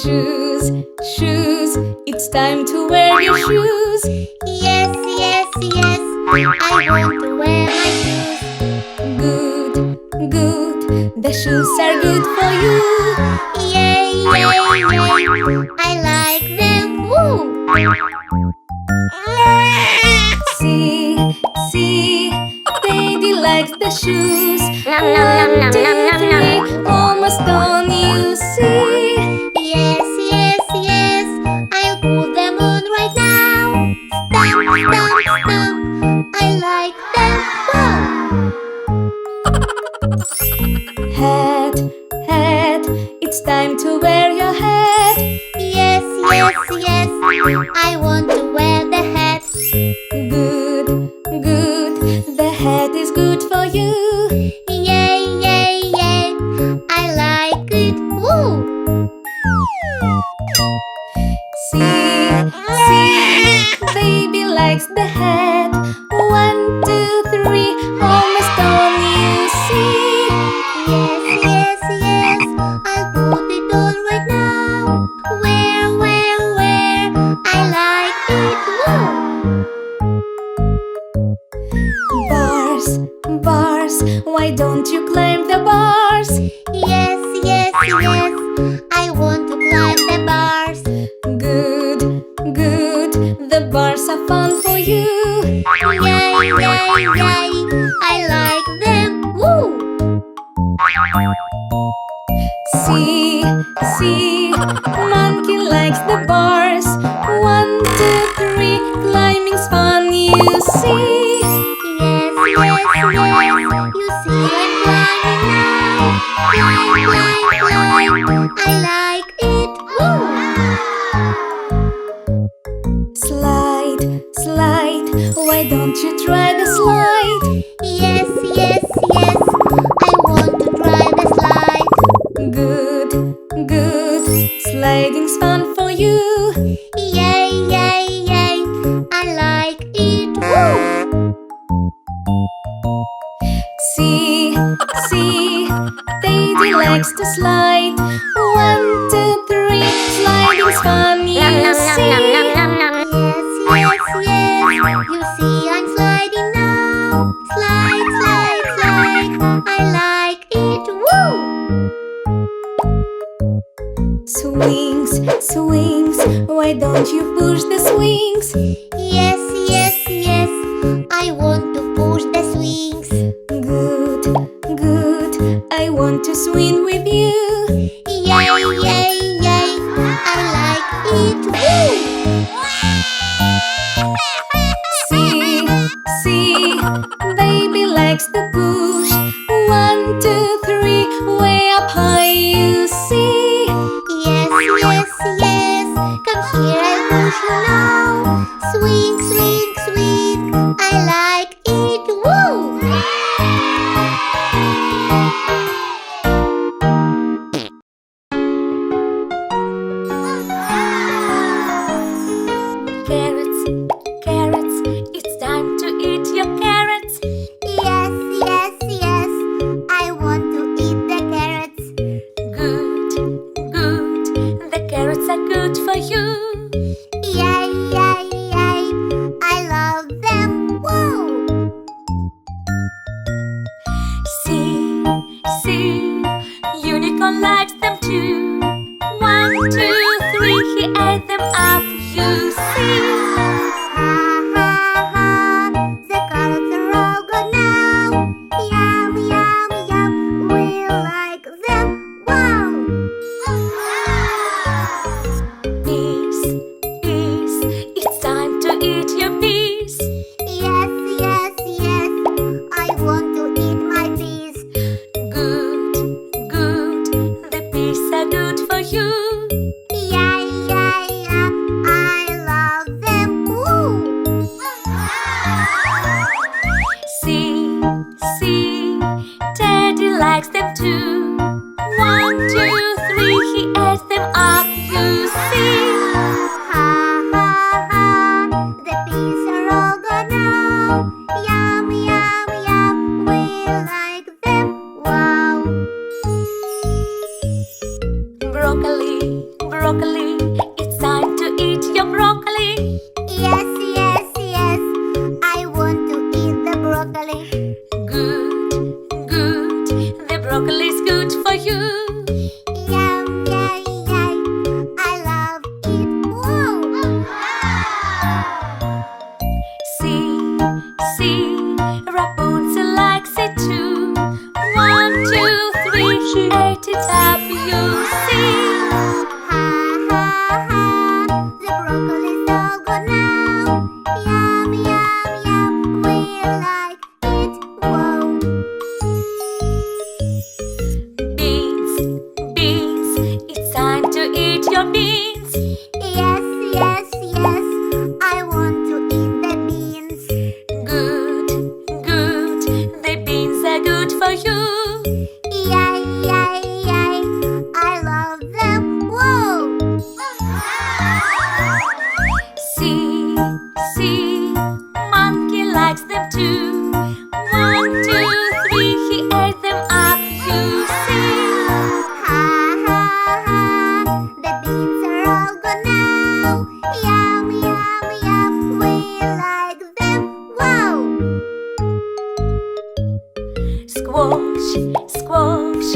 Shoes, shoes, it's time to wear your shoes. Yes, yes, yes, I want to wear my shoes. Good, good, the shoes are good for you. Yay, yay, yay, I like them. Woo! See, see, Daddy likes the shoes. Nom, nom, nom, 1, nom, 2, nom, nom, 3, almost done, you see. Yes, yes, yes, I'll put them on right now. Stamp, stamp, stamp, I like them. Wow! Hat, hat, it's time to wear your hat. Yes, yes, yes, I want to wear the hat. Good, good, the hat is good for you. Yay, yay, yay, I like it. Woo! See, see, baby likes the hat. 1, 2, 3, almost done, you see. Yes, yes, yes, I'll put it on right now. Where, I like it. Woo! Bars, bars, why don't you climb the bars? Yes, yes, yes, I want to climb the bars. Good, good, the bars are fun for you. Yay, yay, yay, I like them. Woo! See, see, monkey likes the bars. 1, 2, 3, climbing's fun, you see. Yes, yes, yes, you see I'm climbing now. Climb, climb, climb, I like it. Woo! Slide, slide, why don't you try the slide? Yes, yes, yes, I want to try the slide. Good, good, sliding's fun for you. Yay, yay, yay, I like it. Woo! See, see, Daddy likes to slide. 1, 2, 3, sliding's fun, you see. Yes, yes, yes, you see I'm sliding now. Slide, slide, slide, I like it. Woo! Swings, swings, why don't you push the swings? Yes, yes, yes, I want to push the swings. Good, good, I want to swing with you. Yay, yay, yay, I like it. Woo! See, see, baby likes the push. 1, 2, 3, way up high, you see. Yes, yes, yes, come here, I'll push you now. Swing, swing, swing, I like it. Woo! Carrots, carrots, it's time to eat your carrots. Yes, yes, yes, I want to eat the carrots. Good, good, the carrots are good for you. Yay, yay, yay, I love them. Woo! See, see, unicorn likes them too. 1, 2, 3, he ate them up, you see. Ha, ha, ha, the carrots are all gone now. Yum, yum, yum, we like them. Wow! Peas, peas, it's time to eat your peas. Yes, yes, yes, I want to eat my peas. Good, good, the peas are good for you. Yeah, yeah, yeah, I love them. Woo! See, see, Teddy likes them too. 1, 2, 3, he ate them up, you see. Ha, ha, ha, the peas are all gone now. Yum, yum, yum, we like them. Wow! Broccoli, broccoli. for you. Yay, yay, yay, I love them. Whoa! See, see, monkey likes them too. 1, 2, 3, he ate them up, you see. Ha ha ha, the beans are all gone now. Yum, yum, yum, we like them. Wow! Squash, squash,